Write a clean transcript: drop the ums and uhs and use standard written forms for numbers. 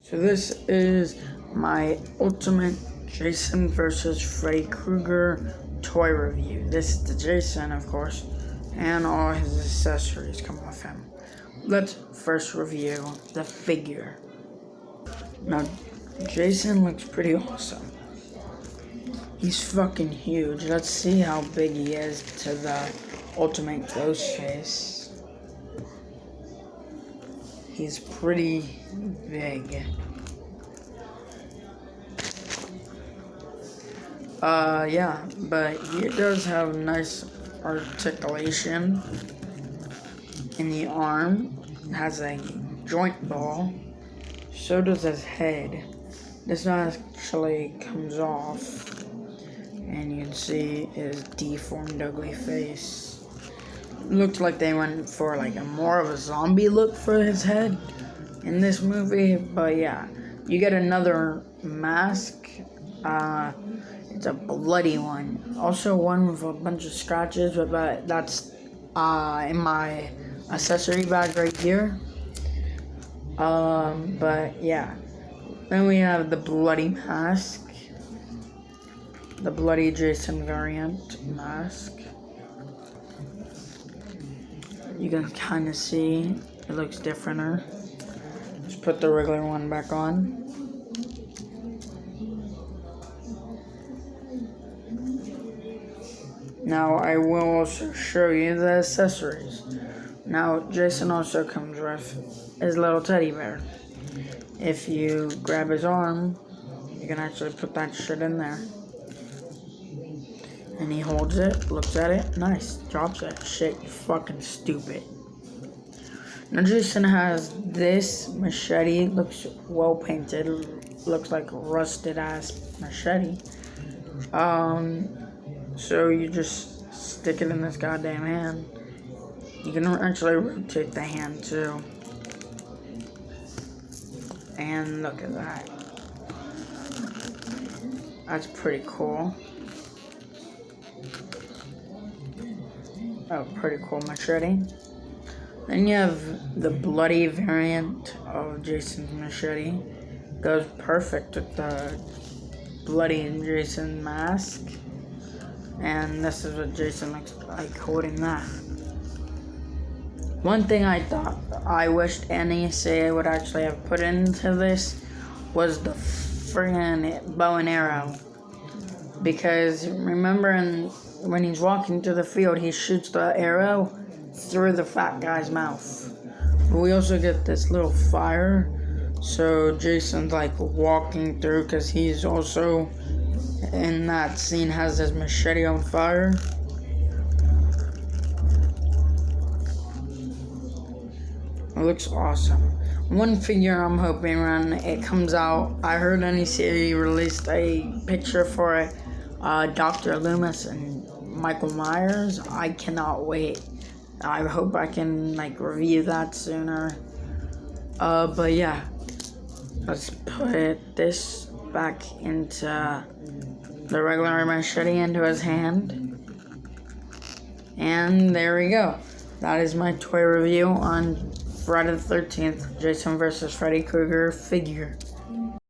So this is my ultimate Jason versus Freddy Krueger toy review. This is the Jason, of course, and all his accessories come with him. Let's first review the figure. Now, Jason looks pretty awesome. He's fucking huge. Let's see how big he is to the ultimate Ghostface. He's pretty big. Yeah, but he does have nice articulation in the arm. It has a joint ball. So does his head. This actually comes off, and you can see his deformed, ugly face. Looked like they went for like a more of a zombie look for his head in this movie, but yeah, you get another mask. It's a bloody one. Also one with a bunch of scratches, but that's in my accessory bag right here. But yeah. Then we have the bloody mask. The bloody Jason variant mask. You can kind of see it looks differenter. Just put the regular one back on. Now I will also show you the accessories. Now Jason also comes with his little teddy bear. If you grab his arm, you can actually put that shit in there. And he holds it, looks at it, nice, drops it. Shit, you fucking stupid. Now Jason has this machete, looks well painted, looks like a rusted ass machete. So you just stick it in this goddamn hand. You can actually rotate the hand too. And look at that. That's pretty cool. Oh, pretty cool machete. Then you have the bloody variant of Jason's machete. Goes perfect with the bloody Jason mask. And this is what Jason looks like holding that. One thing I wished NECA would actually have put into this was the friggin' bow and arrow. Because remember when he's walking through the field, he shoots the arrow through the fat guy's mouth. But we also get this little fire. So Jason's like walking through, because he's also in that scene has his machete on fire. It looks awesome. One figure I'm hoping when it comes out, I heard NECA released a picture for it. Dr. Loomis and Michael Myers. I cannot wait. I hope I can review that sooner. But yeah, let's put this back into the regular machete into his hand. And there we go. That is my toy review on Friday the 13th, Jason vs. Freddy Krueger figure.